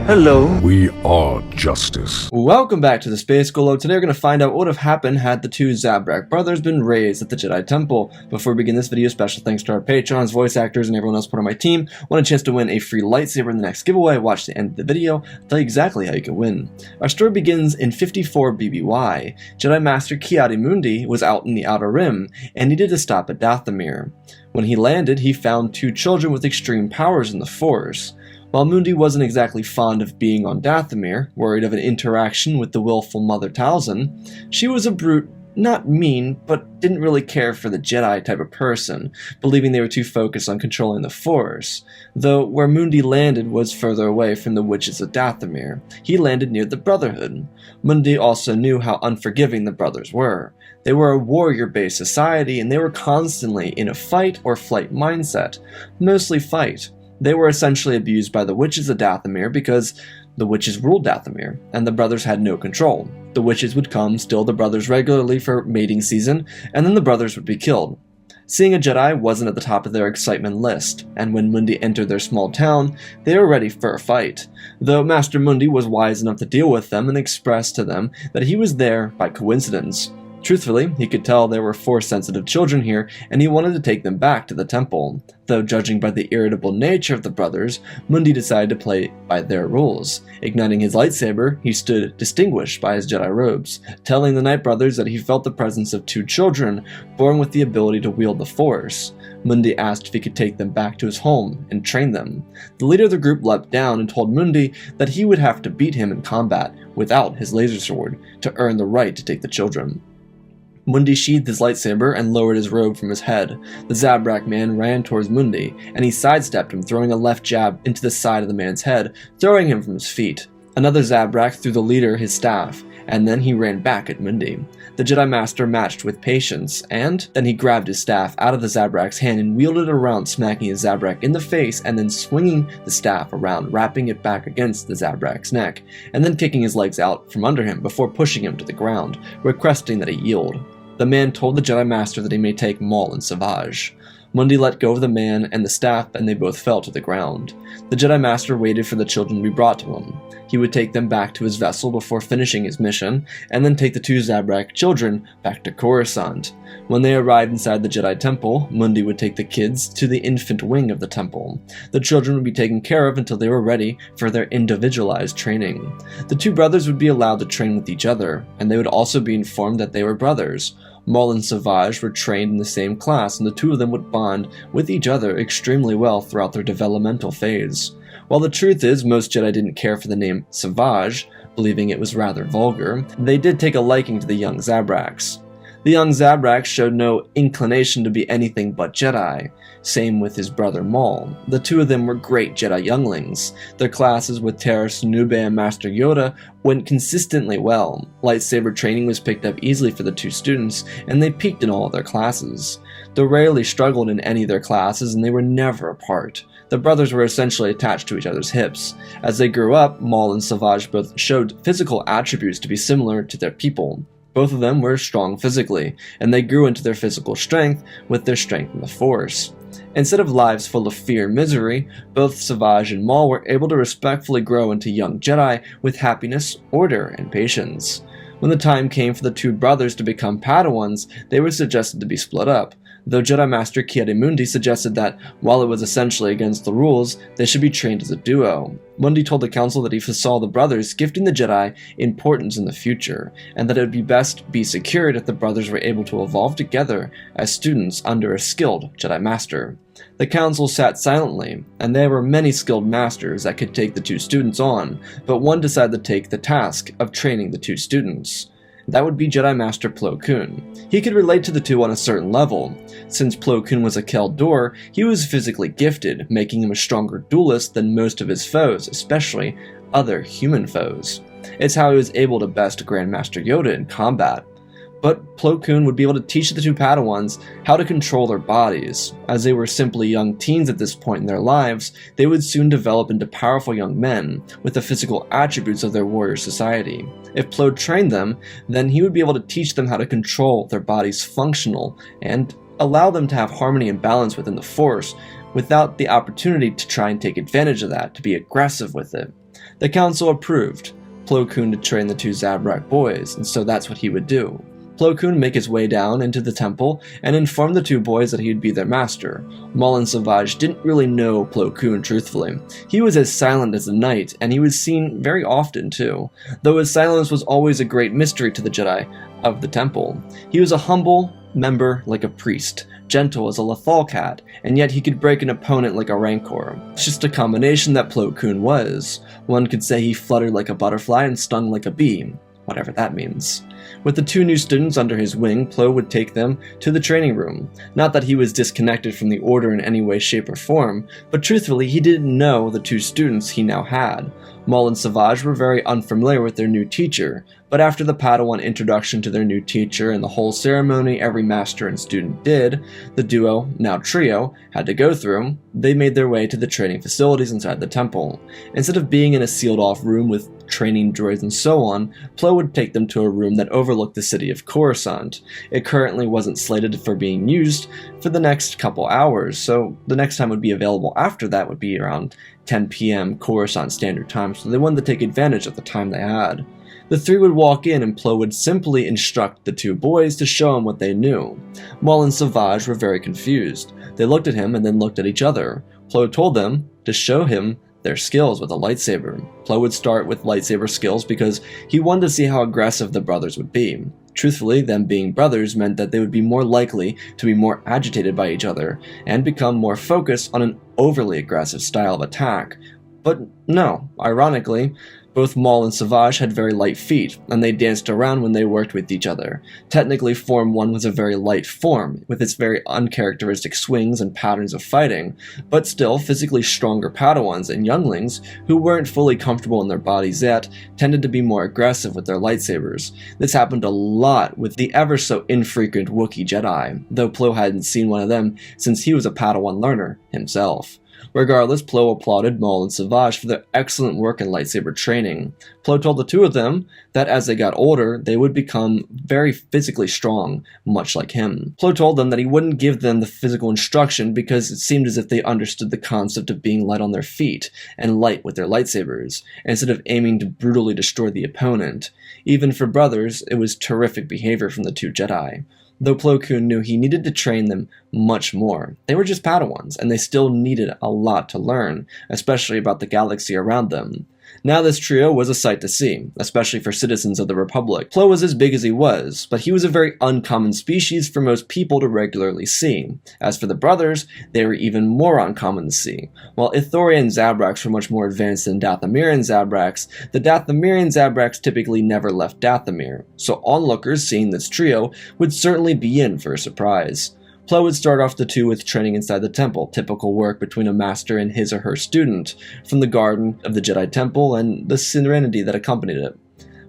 Hello. We are justice. Welcome back to the Space Golem. Today we're going to find out what would have happened had the two Zabrak brothers been raised at the Jedi Temple. Before we begin this video, special thanks to our patrons, voice actors, and everyone else part of my team. Want a chance to win a free lightsaber in the next giveaway? Watch the end of the video. I'll tell you exactly how you can win. Our story begins in 54 BBY. Jedi Master Ki-Adi-Mundi was out in the Outer Rim and needed to stop at Dathomir. When he landed, he found two children with extreme powers in the Force. While Mundi wasn't exactly fond of being on Dathomir, worried of an interaction with the willful Mother Talzin, she was a brute, not mean, but didn't really care for the Jedi type of person, believing they were too focused on controlling the Force. Though where Mundi landed was further away from the witches of Dathomir, he landed near the Brotherhood. Mundi also knew how unforgiving the brothers were. They were a warrior-based society, and they were constantly in a fight or flight mindset, mostly fight. They were essentially abused by the witches of Dathomir because the witches ruled Dathomir, and the brothers had no control. The witches would come, steal the brothers regularly for mating season, and then the brothers would be killed. Seeing a Jedi wasn't at the top of their excitement list, and when Mundi entered their small town, they were ready for a fight. Though Master Mundi was wise enough to deal with them and express to them that he was there by coincidence. Truthfully, he could tell there were Force-sensitive children here, and he wanted to take them back to the temple. Though judging by the irritable nature of the brothers, Mundi decided to play by their rules. Igniting his lightsaber, he stood distinguished by his Jedi robes, telling the Night Brothers that he felt the presence of two children, born with the ability to wield the Force. Mundi asked if he could take them back to his home and train them. The leader of the group leapt down and told Mundi that he would have to beat him in combat without his laser sword to earn the right to take the children. Mundi sheathed his lightsaber and lowered his robe from his head. The Zabrak man ran towards Mundi, and he sidestepped him, throwing a left jab into the side of the man's head, throwing him from his feet. Another Zabrak threw the leader his staff, and then he ran back at Mundi. The Jedi Master matched with patience, and then he grabbed his staff out of the Zabrak's hand and wielded it around, smacking his Zabrak in the face and then swinging the staff around, wrapping it back against the Zabrak's neck, and then kicking his legs out from under him before pushing him to the ground, requesting that he yield. The man told the Jedi Master that he may take Maul Savage. Mundi let go of the man and the staff, and they both fell to the ground. The Jedi Master waited for the children to be brought to him. He would take them back to his vessel before finishing his mission, and then take the two Zabrak children back to Coruscant. When they arrived inside the Jedi Temple, Mundi would take the kids to the infant wing of the temple. The children would be taken care of until they were ready for their individualized training. The two brothers would be allowed to train with each other, and they would also be informed that they were brothers. Maul and Savage were trained in the same class, and the two of them would bond with each other extremely well throughout their developmental phase. While the truth is, most Jedi didn't care for the name Savage, believing it was rather vulgar, they did take a liking to the young Zabraks. The young Zabrak showed no inclination to be anything but Jedi. Same with his brother Maul. The two of them were great Jedi younglings. Their classes with Terrace, Nube, and Master Yoda went consistently well. Lightsaber training was picked up easily for the two students, and they peaked in all of their classes. They rarely struggled in any of their classes, and they were never apart. The brothers were essentially attached to each other's hips. As they grew up, Maul and Savage both showed physical attributes to be similar to their people. Both of them were strong physically, and they grew into their physical strength with their strength in the Force. Instead of lives full of fear and misery, both Savage and Maul were able to respectfully grow into young Jedi with happiness, order, and patience. When the time came for the two brothers to become Padawans, they were suggested to be split up, though Jedi Master Ki-Adi-Mundi suggested that, while it was essentially against the rules, they should be trained as a duo. Mundi told the council that he foresaw the brothers gifting the Jedi importance in the future, and that it would be best be secured if the brothers were able to evolve together as students under a skilled Jedi Master. The council sat silently, and there were many skilled masters that could take the two students on, but one decided to take the task of training the two students. That would be Jedi Master Plo Koon. He could relate to the two on a certain level. Since Plo Koon was a Kel Dor, he was physically gifted, making him a stronger duelist than most of his foes, especially other human foes. It's how he was able to best Grandmaster Yoda in combat. But Plo Koon would be able to teach the two Padawans how to control their bodies. As they were simply young teens at this point in their lives, they would soon develop into powerful young men with the physical attributes of their warrior society. If Plo trained them, then he would be able to teach them how to control their bodies functional and allow them to have harmony and balance within the Force without the opportunity to try and take advantage of that, to be aggressive with it. The council approved Plo Koon to train the two Zabrak boys, and so that's what he would do. Plo Koon make his way down into the temple and inform the two boys that he would be their master. Maul Savage didn't really know Plo Koon, truthfully. He was as silent as the night, and he was seen very often too, though his silence was always a great mystery to the Jedi of the temple. He was a humble member like a priest, gentle as a Lothal cat, and yet he could break an opponent like a Rancor. It's just a combination that Plo Koon was. One could say he fluttered like a butterfly and stung like a bee, whatever that means. With the two new students under his wing, Plo would take them to the training room. Not that he was disconnected from the Order in any way, shape, or form, but truthfully, he didn't know the two students he now had. Maul and Savage were very unfamiliar with their new teacher, but after the Padawan introduction to their new teacher and the whole ceremony every master and student did, the duo, now trio, had to go through, they made their way to the training facilities inside the temple. Instead of being in a sealed-off room with training droids and so on, Plo would take them to a room that overlooked the city of Coruscant. It currently wasn't slated for being used for the next couple hours, so the next time it would be available after that would be around 10 p.m. Coruscant Standard Time, so they wanted to take advantage of the time they had. The three would walk in and Plo would simply instruct the two boys to show him what they knew. Maul and Savage were very confused. They looked at him and then looked at each other. Plo told them to show him their skills with a lightsaber. Plo would start with lightsaber skills because he wanted to see how aggressive the brothers would be. Truthfully, them being brothers meant that they would be more likely to be more agitated by each other and become more focused on an overly aggressive style of attack. But no, ironically, both Maul and Savage had very light feet, and they danced around when they worked with each other. Technically, Form 1 was a very light form, with its very uncharacteristic swings and patterns of fighting, but still physically stronger Padawans and younglings, who weren't fully comfortable in their bodies yet, tended to be more aggressive with their lightsabers. This happened a lot with the ever so infrequent Wookiee Jedi, though Plo hadn't seen one of them since he was a Padawan learner himself. Regardless, Plo applauded Maul and Savage for their excellent work in lightsaber training. Plo told the two of them that as they got older, they would become very physically strong, much like him. Plo told them that he wouldn't give them the physical instruction because it seemed as if they understood the concept of being light on their feet and light with their lightsabers, instead of aiming to brutally destroy the opponent. Even for brothers, it was terrific behavior from the two Jedi. Though Plo Koon knew he needed to train them much more. They were just Padawans, and they still needed a lot to learn, especially about the galaxy around them. Now this trio was a sight to see, especially for citizens of the Republic. Plo was as big as he was, but he was a very uncommon species for most people to regularly see. As for the brothers, they were even more uncommon to see. While Ithorian Zabraks were much more advanced than Dathomirian Zabraks, the Dathomirian Zabraks typically never left Dathomir, so onlookers seeing this trio would certainly be in for a surprise. Plo would start off the two with training inside the temple, typical work between a master and his or her student, from the garden of the Jedi Temple and the serenity that accompanied it.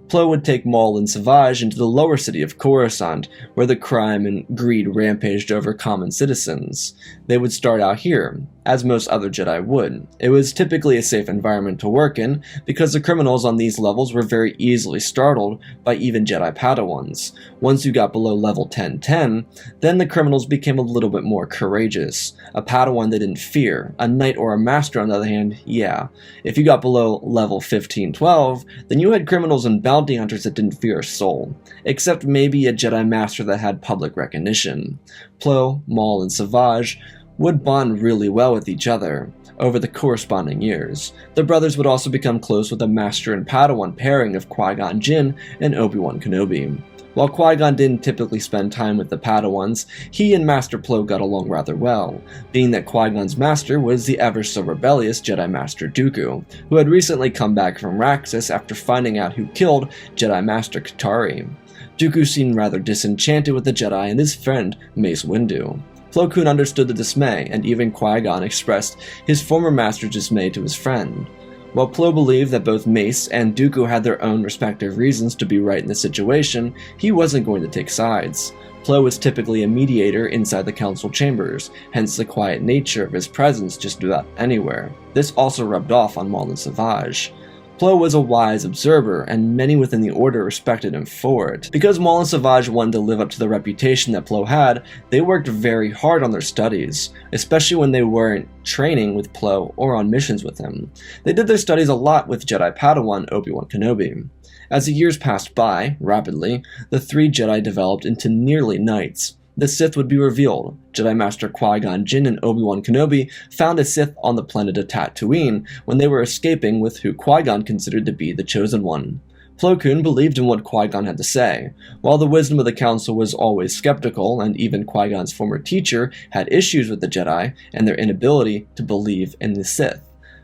Plo would take Maul and Savage into the lower city of Coruscant, where the crime and greed rampaged over common citizens. They would start out here, as most other Jedi would. It was typically a safe environment to work in, because the criminals on these levels were very easily startled by even Jedi Padawans. Once you got below level 10-10, then the criminals became a little bit more courageous. A Padawan they didn't fear. A knight or a master, on the other hand, yeah. If you got below level 15-12, then you had criminals and bounty hunters that didn't fear a soul, except maybe a Jedi Master that had public recognition. Plo, Maul, and Savage would bond really well with each other over the corresponding years. The brothers would also become close with a Master and Padawan pairing of Qui-Gon Jinn and Obi-Wan Kenobi. While Qui-Gon didn't typically spend time with the Padawans, he and Master Plo got along rather well, being that Qui-Gon's master was the ever-so-rebellious Jedi Master Dooku, who had recently come back from Raxus after finding out who killed Jedi Master Katari. Dooku seemed rather disenchanted with the Jedi and his friend Mace Windu. Plo Koon understood the dismay, and even Qui-Gon expressed his former master's dismay to his friend. While Plo believed that both Mace and Dooku had their own respective reasons to be right in the situation, he wasn't going to take sides. Plo was typically a mediator inside the council chambers, hence the quiet nature of his presence just about anywhere. This also rubbed off on Maul and Savage. Plo was a wise observer, and many within the Order respected him for it. Because Maul and Savage wanted to live up to the reputation that Plo had, they worked very hard on their studies, especially when they weren't training with Plo or on missions with him. They did their studies a lot with Jedi Padawan Obi-Wan Kenobi. As the years passed by, rapidly, the three Jedi developed into nearly knights. The Sith would be revealed. Jedi Master Qui-Gon Jinn and Obi-Wan Kenobi found a Sith on the planet of Tatooine when they were escaping with who Qui-Gon considered to be the Chosen One. Plo Koon believed in what Qui-Gon had to say. While the wisdom of the Council was always skeptical, and even Qui-Gon's former teacher had issues with the Jedi and their inability to believe in the Sith.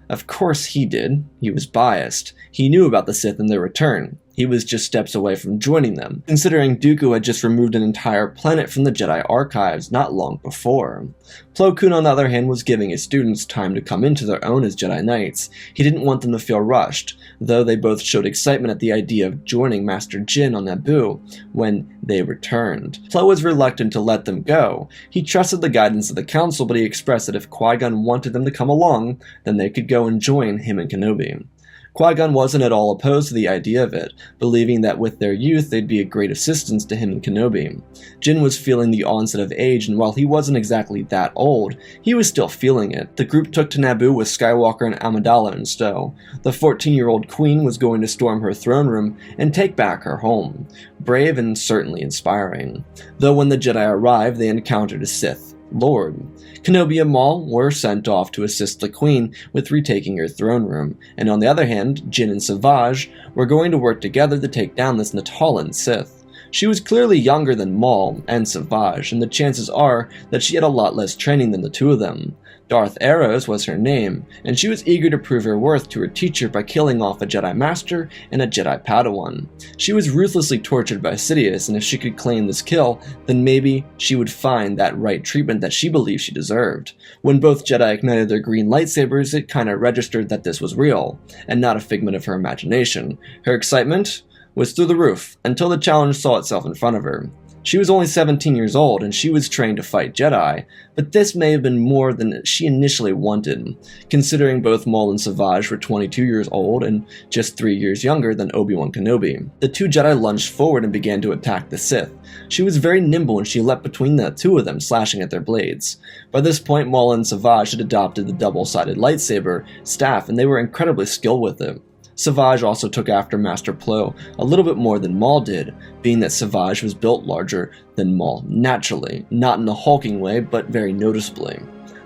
Of course he did. He was biased. He knew about the Sith and their return. He was just steps away from joining them, considering Dooku had just removed an entire planet from the Jedi archives not long before. Plo Koon, on the other hand, was giving his students time to come into their own as Jedi Knights. He didn't want them to feel rushed, though they both showed excitement at the idea of joining Master Jinn on Naboo when they returned. Plo was reluctant to let them go. He trusted the guidance of the Council, but he expressed that if Qui-Gon wanted them to come along, then they could go and join him and Kenobi. Qui-Gon wasn't at all opposed to the idea of it, believing that with their youth they'd be a great assistance to him and Kenobi. Jinn was feeling the onset of age, and while he wasn't exactly that old, he was still feeling it. The group took to Naboo with Skywalker and Amidala in tow. The 14-year-old queen was going to storm her throne room and take back her home. Brave and certainly inspiring. Though when the Jedi arrived, they encountered a Sith Lord. Kenobi and Maul were sent off to assist the Queen with retaking her throne room, and on the other hand, Jinn and Savage were going to work together to take down this Natalan Sith. She was clearly younger than Maul and Savage, and the chances are that she had a lot less training than the two of them. Darth Arrows was her name, and she was eager to prove her worth to her teacher by killing off a Jedi Master and a Jedi Padawan. She was ruthlessly tortured by Sidious, and if she could claim this kill, then maybe she would find that right treatment that she believed she deserved. When both Jedi ignited their green lightsabers, it kinda registered that this was real, and not a figment of her imagination. Her excitement was through the roof, until the challenge saw itself in front of her. She was only 17 years old, and she was trained to fight Jedi, but this may have been more than she initially wanted, considering both Maul and Savage were 22 years old and just 3 years younger than Obi-Wan Kenobi. The two Jedi lunged forward and began to attack the Sith. She was very nimble and she leapt between the two of them, slashing at their blades. By this point, Maul and Savage had adopted the double-sided lightsaber staff, and they were incredibly skilled with it. Savage also took after Master Plo a little bit more than Maul did, being that Savage was built larger than Maul naturally, not in a hulking way, but very noticeably.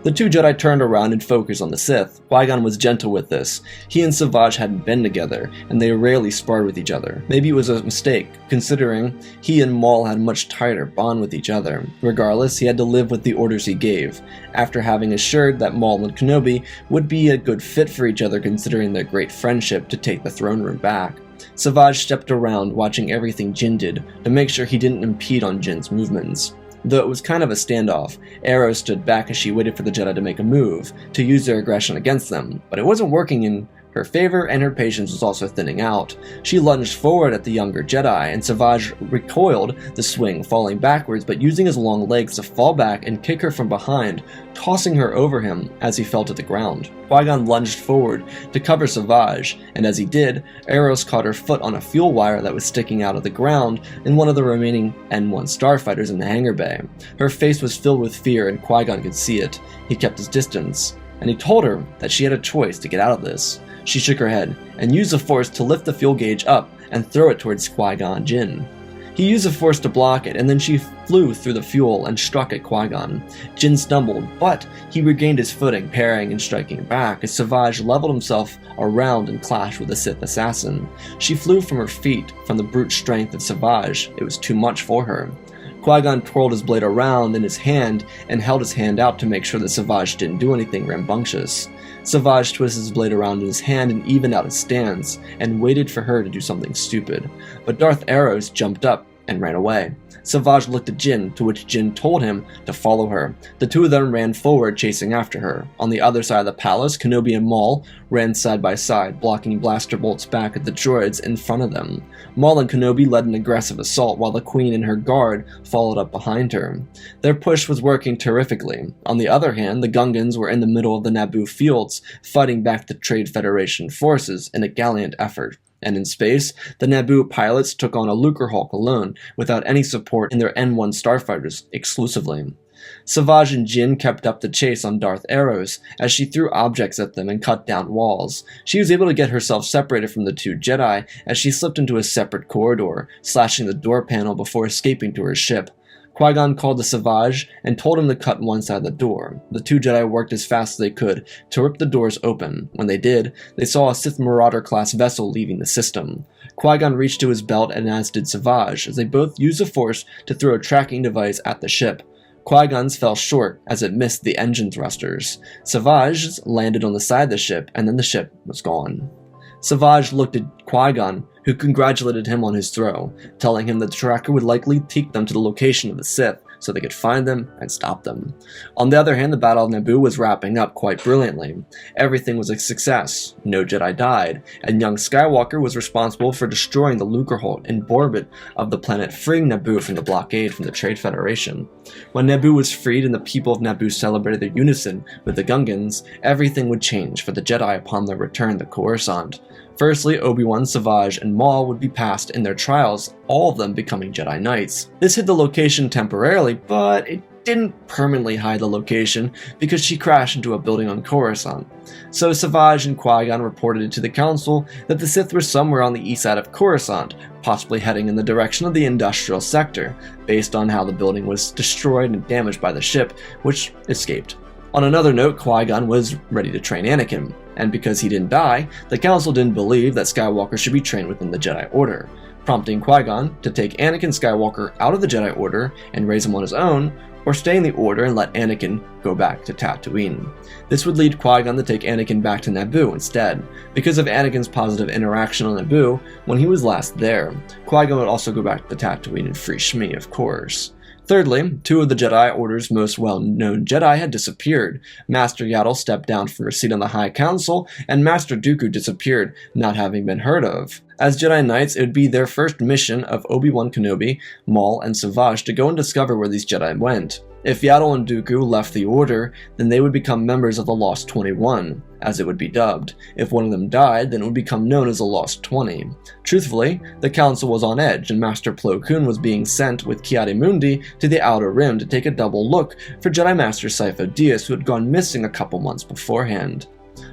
The two Jedi turned around and focused on the Sith. Qui-Gon was gentle with this. He and Savage hadn't been together, and they rarely sparred with each other. Maybe it was a mistake, considering he and Maul had a much tighter bond with each other. Regardless, he had to live with the orders he gave, after having assured that Maul and Kenobi would be a good fit for each other considering their great friendship to take the throne room back. Savage stepped around, watching everything Jinn did, to make sure he didn't impede on Jinn's movements. Though it was kind of a standoff, Arrow stood back as she waited for the Jedi to make a move, to use their aggression against them, but it wasn't working in her favor, and her patience was also thinning out. She lunged forward at the younger Jedi, and Savage recoiled the swing, falling backwards, but using his long legs to fall back and kick her from behind, tossing her over him as he fell to the ground. Qui-Gon lunged forward to cover Savage, and as he did, Arrows caught her foot on a fuel wire that was sticking out of the ground in one of the remaining N1 starfighters in the hangar bay. Her face was filled with fear, and Qui-Gon could see it. He kept his distance, and he told her that she had a choice to get out of this. She shook her head, and used the Force to lift the fuel gauge up and throw it towards Qui-Gon Jinn. He used the Force to block it, and then she flew through the fuel and struck at Qui-Gon. Jinn stumbled, but he regained his footing, parrying and striking back as Savage leveled himself around and clashed with the Sith assassin. She flew from her feet from the brute strength of Savage. It was too much for her. Qui-Gon twirled his blade around in his hand and held his hand out to make sure that Savage didn't do anything rambunctious. Savage twisted his blade around in his hand and evened out his stance, and waited for her to do something stupid. But Darth Arrows jumped up and ran away. Savage looked at Jin, to which Jin told him to follow her. The two of them ran forward, chasing after her. On the other side of the palace, Kenobi and Maul ran side by side, blocking blaster bolts back at the droids in front of them. Maul and Kenobi led an aggressive assault, while the Queen and her guard followed up behind her. Their push was working terrifically. On the other hand, the Gungans were in the middle of the Naboo fields, fighting back the Trade Federation forces in a gallant effort. And in space, the Naboo pilots took on a Lucrehulk alone, without any support in their N1 starfighters exclusively. Savage and Jin kept up the chase on Darth arrows, as she threw objects at them and cut down walls. She was able to get herself separated from the two Jedi, as she slipped into a separate corridor, slashing the door panel before escaping to her ship. Qui-Gon called to Savage and told him to cut one side of the door. The two Jedi worked as fast as they could to rip the doors open. When they did, they saw a Sith Marauder-class vessel leaving the system. Qui-Gon reached to his belt, and as did Savage, as they both used the Force to throw a tracking device at the ship. Qui-Gon's fell short as it missed the engine thrusters. Savage's landed on the side of the ship, and then the ship was gone. Savage looked at Qui-Gon, who congratulated him on his throw, telling him that the tracker would likely take them to the location of the Sith, so they could find them and stop them. On the other hand, the Battle of Naboo was wrapping up quite brilliantly. Everything was a success, no Jedi died, and young Skywalker was responsible for destroying the Lucrehulk in orbit of the planet, freeing Naboo from the blockade from the Trade Federation. When Naboo was freed and the people of Naboo celebrated their unison with the Gungans, everything would change for the Jedi upon their return to Coruscant. Firstly, Obi-Wan, Savage, and Maul would be passed in their trials, all of them becoming Jedi Knights. This hid the location temporarily, but it didn't permanently hide the location because she crashed into a building on Coruscant. So Savage and Qui-Gon reported to the Council that the Sith were somewhere on the east side of Coruscant, possibly heading in the direction of the industrial sector, based on how the building was destroyed and damaged by the ship, which escaped. On another note, Qui-Gon was ready to train Anakin, and because he didn't die, the Council didn't believe that Skywalker should be trained within the Jedi Order, prompting Qui-Gon to take Anakin Skywalker out of the Jedi Order and raise him on his own, or stay in the Order and let Anakin go back to Tatooine. This would lead Qui-Gon to take Anakin back to Naboo instead, because of Anakin's positive interaction on Naboo when he was last there. Qui-Gon would also go back to Tatooine and free Shmi, of course. Thirdly, two of the Jedi Order's most well-known Jedi had disappeared. Master Yaddle stepped down from her seat on the High Council, and Master Dooku disappeared, not having been heard of. As Jedi Knights, it would be their first mission of Obi-Wan Kenobi, Maul, and Savage to go and discover where these Jedi went. If Yaddle and Dooku left the Order, then they would become members of the Lost 21, as it would be dubbed. If one of them died, then it would become known as the Lost 20. Truthfully, the Council was on edge, and Master Plo Koon was being sent with Ki-Adi-Mundi to the Outer Rim to take a double look for Jedi Master Sifo Dyas, who had gone missing a couple months beforehand.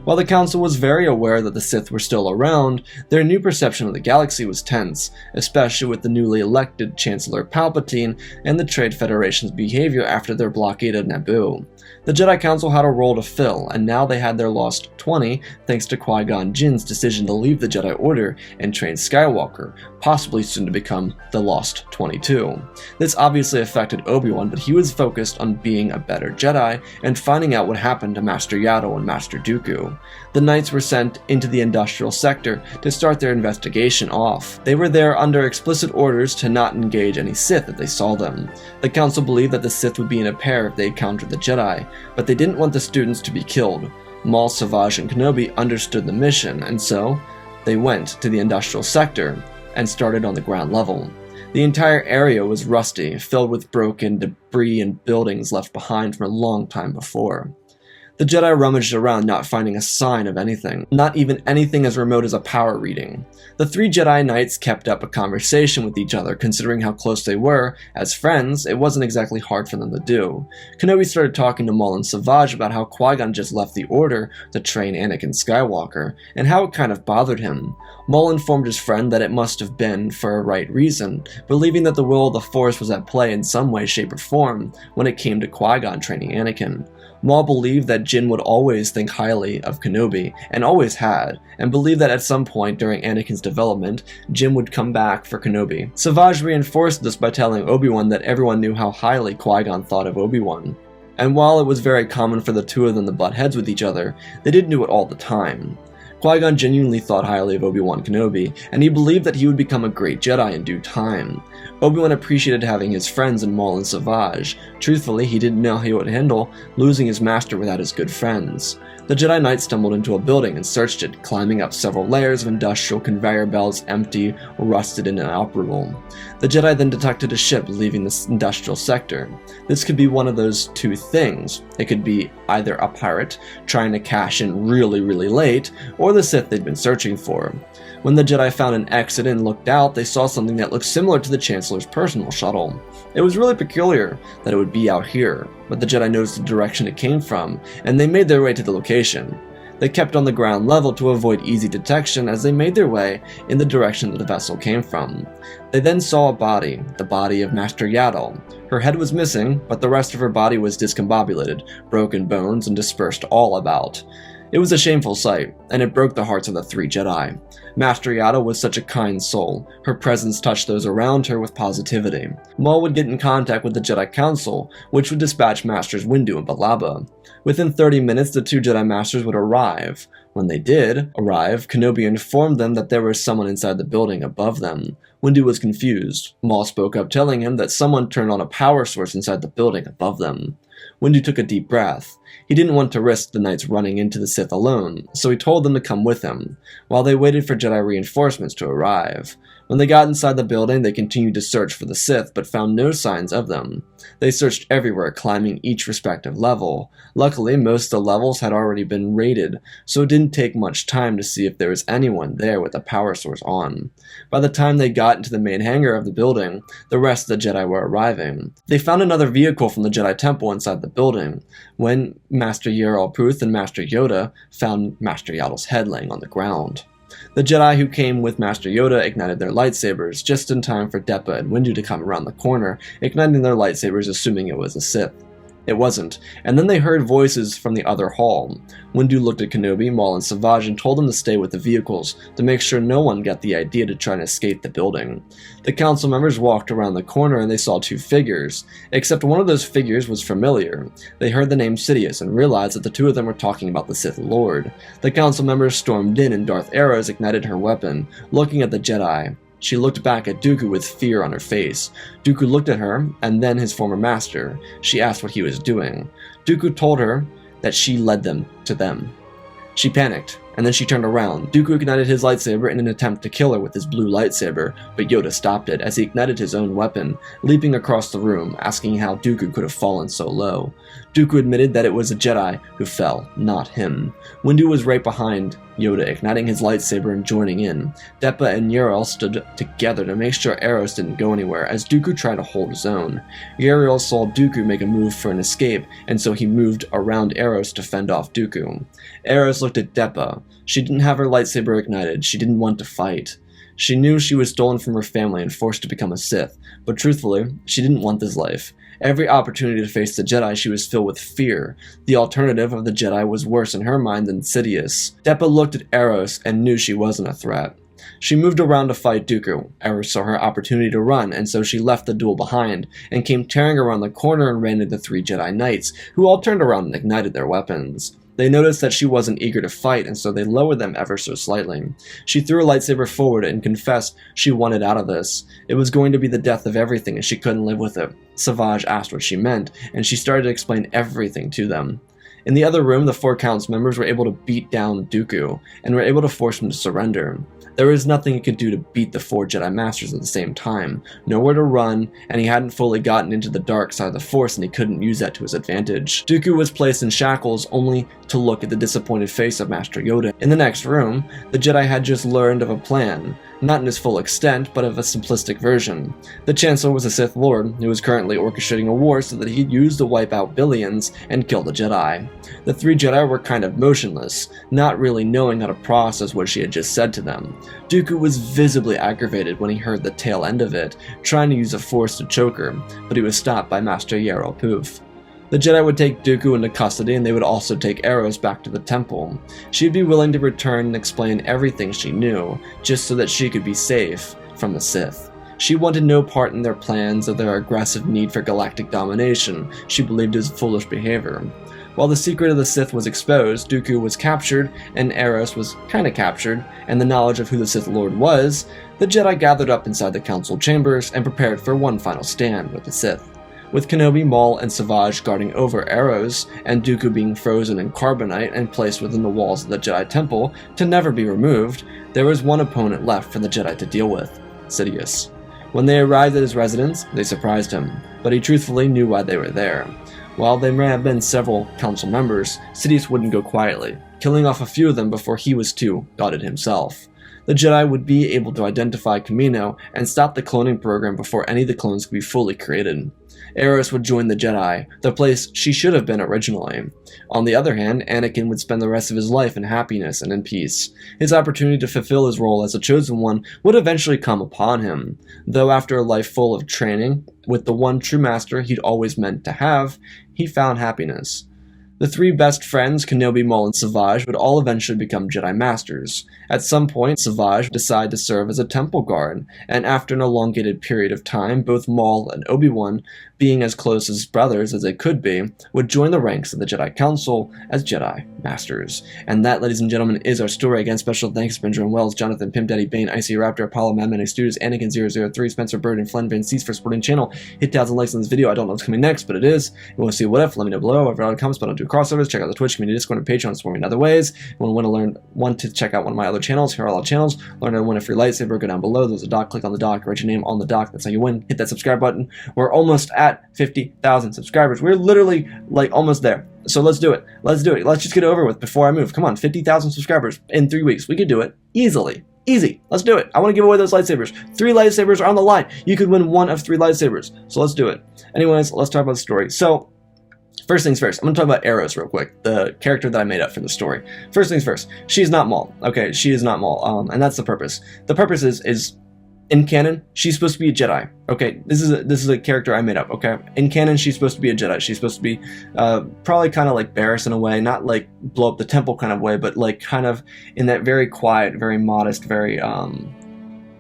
While the Council was very aware that the Sith were still around, their new perception of the galaxy was tense, especially with the newly elected Chancellor Palpatine and the Trade Federation's behavior after their blockade of Naboo. The Jedi Council had a role to fill, and now they had their Lost 20 thanks to Qui-Gon Jinn's decision to leave the Jedi Order and train Skywalker, possibly soon to become the Lost 22. This obviously affected Obi-Wan, but he was focused on being a better Jedi and finding out what happened to Master Yaddle and Master Dooku. The Knights were sent into the industrial sector to start their investigation off. They were there under explicit orders to not engage any Sith if they saw them. The Council believed that the Sith would be in a pair if they encountered the Jedi, but they didn't want the students to be killed. Maul, Savage, and Kenobi understood the mission, and so they went to the industrial sector and started on the ground level. The entire area was rusty, filled with broken debris and buildings left behind from a long time before. The Jedi rummaged around, not finding a sign of anything, not even anything as remote as a power reading. The three Jedi Knights kept up a conversation with each other, considering how close they were. As friends, it wasn't exactly hard for them to do. Kenobi started talking to Maul and Savage about how Qui-Gon just left the Order to train Anakin Skywalker, and how it kind of bothered him. Maul informed his friend that it must have been for a right reason, believing that the will of the Force was at play in some way, shape, or form when it came to Qui-Gon training Anakin. Maul believed that Jin would always think highly of Kenobi, and always had, and believed that at some point during Anakin's development, Jin would come back for Kenobi. Savage reinforced this by telling Obi-Wan that everyone knew how highly Qui-Gon thought of Obi-Wan. And while it was very common for the two of them to butt heads with each other, they didn't do it all the time. Qui-Gon genuinely thought highly of Obi-Wan Kenobi, and he believed that he would become a great Jedi in due time. Obi-Wan appreciated having his friends in Maul Savage. Truthfully, he didn't know how he would handle losing his master without his good friends. The Jedi Knight stumbled into a building and searched it, climbing up several layers of industrial conveyor belts, empty, rusted, and inoperable. The Jedi then detected a ship leaving this industrial sector. This could be one of those two things. It could be either a pirate trying to cash in really late, or the Sith they'd been searching for. When the Jedi found an exit and looked out, they saw something that looked similar to the Chancellor's personal shuttle. It was really peculiar that it would be out here, but the Jedi noticed the direction it came from, and they made their way to the location. They kept on the ground level to avoid easy detection as they made their way in the direction that the vessel came from. They then saw a body, the body of Master Yaddle. Her head was missing, but the rest of her body was discombobulated, broken bones, and dispersed all about. It was a shameful sight, and it broke the hearts of the three Jedi. Master Yaddle was such a kind soul. Her presence touched those around her with positivity. Maul would get in contact with the Jedi Council, which would dispatch Masters Windu and Balaba. Within 30 minutes, the two Jedi Masters would arrive. When they did arrive, Kenobi informed them that there was someone inside the building above them. Windu was confused. Maul spoke up, telling him that someone turned on a power source inside the building above them. Windu took a deep breath. He didn't want to risk the Knights running into the Sith alone, so he told them to come with him, while they waited for Jedi reinforcements to arrive. When they got inside the building, they continued to search for the Sith, but found no signs of them. They searched everywhere, climbing each respective level. Luckily, most of the levels had already been raided, so it didn't take much time to see if there was anyone there with a power source on. By the time they got into the main hangar of the building, the rest of the Jedi were arriving. They found another vehicle from the Jedi Temple inside the building, when Master Yarael Puth and Master Yoda found Master Yaddle's head laying on the ground. The Jedi who came with Master Yoda ignited their lightsabers, just in time for Deppa and Windu to come around the corner, igniting their lightsabers assuming it was a Sith. It wasn't, and then they heard voices from the other hall. Windu looked at Kenobi, Maul, and Savage and told them to stay with the vehicles, to make sure no one got the idea to try and escape the building. The council members walked around the corner and they saw two figures, except one of those figures was familiar. They heard the name Sidious and realized that the two of them were talking about the Sith Lord. The council members stormed in and Darth Aros ignited her weapon, looking at the Jedi. She looked back at Dooku with fear on her face. Dooku looked at her, and then his former master. She asked what he was doing. Dooku told her that she led them to them. She panicked, and then she turned around. Dooku ignited his lightsaber in an attempt to kill her with his blue lightsaber, but Yoda stopped it as he ignited his own weapon, leaping across the room, asking how Dooku could have fallen so low. Dooku admitted that it was a Jedi who fell, not him. Windu was right behind Yoda, igniting his lightsaber and joining in. Deppa and Yarael stood together to make sure Aros didn't go anywhere, as Dooku tried to hold his own. Yarael saw Dooku make a move for an escape, and so he moved around Aros to fend off Dooku. Aros looked at Deppa. She didn't have her lightsaber ignited. She didn't want to fight. She knew she was stolen from her family and forced to become a Sith, but truthfully, she didn't want this life. Every opportunity to face the Jedi, she was filled with fear. The alternative of the Jedi was worse in her mind than Sidious. Deppa looked at Aros and knew she wasn't a threat. She moved around to fight Dooku. Aros saw her opportunity to run, and so she left the duel behind, and came tearing around the corner and ran into the three Jedi Knights, who all turned around and ignited their weapons. They noticed that she wasn't eager to fight, and so they lowered them ever so slightly. She threw a lightsaber forward and confessed she wanted out of this. It was going to be the death of everything, and she couldn't live with it. Savage asked what she meant, and she started to explain everything to them. In the other room, the four council members were able to beat down Dooku, and were able to force him to surrender. There was nothing he could do to beat the four Jedi Masters at the same time, nowhere to run, and he hadn't fully gotten into the dark side of the Force and he couldn't use that to his advantage. Dooku was placed in shackles only to look at the disappointed face of Master Yoda. In the next room, the Jedi had just learned of a plan, not in its full extent, but of a simplistic version. The Chancellor was a Sith Lord who was currently orchestrating a war so that he'd use to wipe out billions and kill the Jedi. The three Jedi were kind of motionless, not really knowing how to process what she had just said to them. Dooku was visibly aggravated when he heard the tail end of it, trying to use the Force to choke her, but he was stopped by Master Yarael Puth. The Jedi would take Dooku into custody, and they would also take Aros back to the temple. She'd be willing to return and explain everything she knew, just so that she could be safe from the Sith. She wanted no part in their plans or their aggressive need for galactic domination. She believed it was foolish behavior. While the secret of the Sith was exposed, Dooku was captured, and Eros was kinda captured, and the knowledge of who the Sith Lord was, the Jedi gathered up inside the council chambers and prepared for one final stand with the Sith. With Kenobi, Maul, and Savage guarding over Eros, and Dooku being frozen in carbonite and placed within the walls of the Jedi Temple to never be removed, there was one opponent left for the Jedi to deal with: Sidious. When they arrived at his residence, they surprised him, but he truthfully knew why they were there. While there may have been several council members, Sidious wouldn't go quietly, killing off a few of them before he was too godded himself. The Jedi would be able to identify Kamino and stop the cloning program before any of the clones could be fully created. Eris would join the Jedi, the place she should have been originally. On the other hand, Anakin would spend the rest of his life in happiness and in peace. His opportunity to fulfill his role as a chosen one would eventually come upon him, though after a life full of training, with the one true master he'd always meant to have, he found happiness. The three best friends, Kenobi, Maul, and Savage, would all eventually become Jedi Masters. At some point, Savage would decide to serve as a temple guard, and after an elongated period of time, both Maul and Obi-Wan, being as close as brothers as they could be, would join the ranks of the Jedi Council as Jedi Masters. And that, ladies and gentlemen, is our story. Again, special thanks to Benjamin Wells, Jonathan, Pimp Daddy, Bane, Icy Raptor, Apollo, Madman, Studios, Anakin003, Spencer Bird, and Flen Van Cease for supporting the channel. Hit 1,000 likes on this video. I don't know what's coming next, but it is. You want to see what if? Let me know below. I've got comments, but I don't do crossovers. Check out the Twitch community, Discord, and Patreon. Support me in other ways. You want to check out one of my other channels. Here are all the channels. Learn how to win a free lightsaber. Go down below. There's a doc. Click on the doc. Write your name on the doc. That's how you win. Hit that subscribe button. We're almost at 50,000 subscribers. We're literally like almost there. So let's do it. Let's do it. Let's just get it over with before I move. Come on, 50,000 subscribers in 3 weeks. We could do it easily. Easy. Let's do it. I want to give away those lightsabers. 3 lightsabers are on the line. You could win one of 3 lightsabers. So let's do it. Anyways, let's talk about the story. So, first things first, I'm going to talk about Eros real quick, the character that I made up for the story. First things first, she's not Maul. Okay, she is not Maul, and that's the purpose. The purpose is in canon, she's supposed to be a Jedi. Okay, this is a character I made up. Okay, in canon, she's supposed to be a Jedi. She's supposed to be probably kind of like Barriss in a way, not like blow up the temple kind of way, but like kind of in that very quiet, very modest, very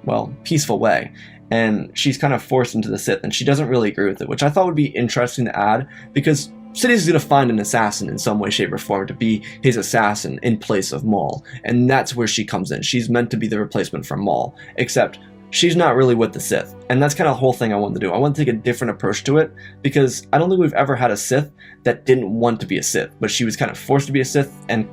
well, peaceful way. And she's kind of forced into the Sith, and she doesn't really agree with it, which I thought would be interesting to add, because Sidious is going to find an assassin in some way, shape, or form to be his assassin in place of Maul, and that's where she comes in. She's meant to be the replacement for Maul, except she's not really with the Sith, and that's kind of the whole thing I wanted to do. I want to take a different approach to it, because I don't think we've ever had a Sith that didn't want to be a Sith, but she was kind of forced to be a Sith, and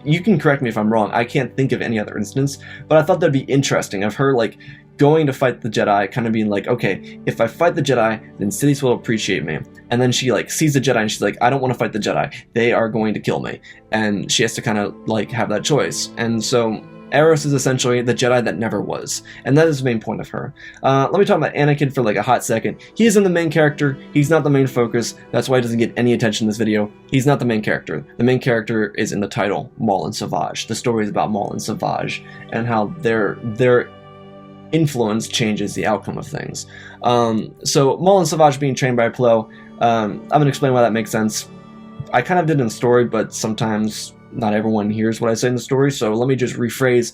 you can correct me if I'm wrong, I can't think of any other instance, but I thought that'd be interesting of her, like, going to fight the Jedi, kind of being like, okay, if I fight the Jedi, then Sidious will appreciate me. And then she like sees the Jedi and she's like, I don't want to fight the Jedi. They are going to kill me. And she has to kind of like have that choice. And so Eros is essentially the Jedi that never was. And that is the main point of her. Let me talk about Anakin for like a hot second. He isn't the main character. He's not the main focus. That's why he doesn't get any attention in this video. He's not the main character. The main character is in the title, Maul and Savage. The story is about Maul and Savage and how their influence changes the outcome of things. So Maul and Savage being trained by Plo, I'm going to explain why that makes sense. I kind of did in the story, but sometimes not everyone hears what I say in the story, so let me just rephrase.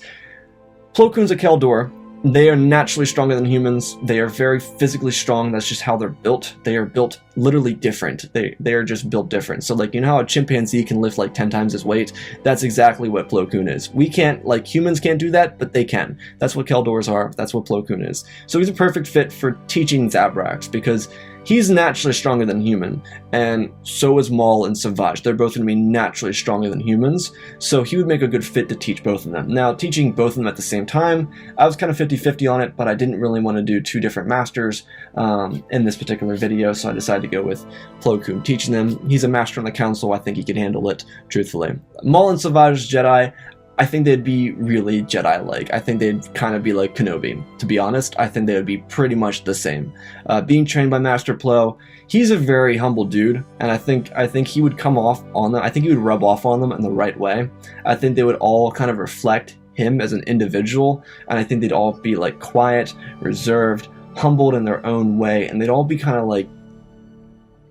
Plo Koon's a Kel Dor. They are naturally stronger than humans. They are very physically strong. That's just how they're built. They are built literally different. They are just built different. So like, you know how a chimpanzee can lift like 10 times his weight? That's exactly what Plo Koon is. We can't, like humans can't do that, but they can. That's what Kel Dors are. That's what Plo Koon is. So he's a perfect fit for teaching Zabraks because he's naturally stronger than human, and so is Maul and Savage. They're both going to be naturally stronger than humans, so he would make a good fit to teach both of them. Now, teaching both of them at the same time, I was kind of 50-50 on it, but I didn't really want to do 2 different masters in this particular video, so I decided to go with Plo Koon teaching them. He's a master on the council. I think he can handle it, truthfully. Maul and Savage's Jedi, I think they'd be really Jedi-like. I think they'd kind of be like Kenobi. To be honest, I think they would be pretty much the same. Being trained by Master Plo, he's a very humble dude, and I think he would come off on them. I think he would rub off on them in the right way. I think they would all kind of reflect him as an individual, and I think they'd all be like quiet, reserved, humbled in their own way, and they'd all be kind of like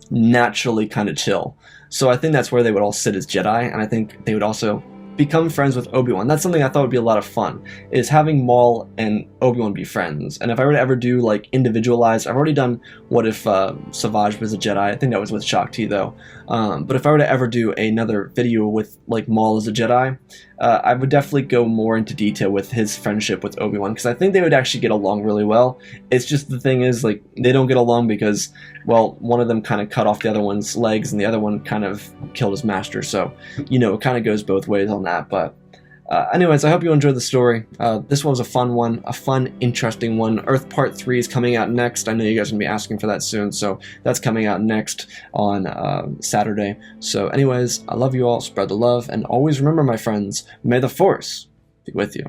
naturally kind of chill. So I think that's where they would all sit as Jedi, and I think they would also become friends with Obi-Wan. That's something I thought would be a lot of fun, is having Maul and Obi-Wan be friends. And if I were to ever do like individualized, I've already done What If Savage was a Jedi. I think that was with Shaak Ti though. But if I were to ever do another video with like Maul as a Jedi, I would definitely go more into detail with his friendship with Obi-Wan, because I think they would actually get along really well. It's just the thing is, like, they don't get along because, well, one of them kind of cut off the other one's legs and the other one kind of killed his master. So, you know, it kind of goes both ways on that. But anyways, I hope you enjoyed the story. This one was a fun one, a fun, interesting one. Earth Part 3 is coming out next. I know you guys are going to be asking for that soon, so that's coming out next on Saturday. So anyways, I love you all, spread the love, and always remember, my friends, may the Force be with you.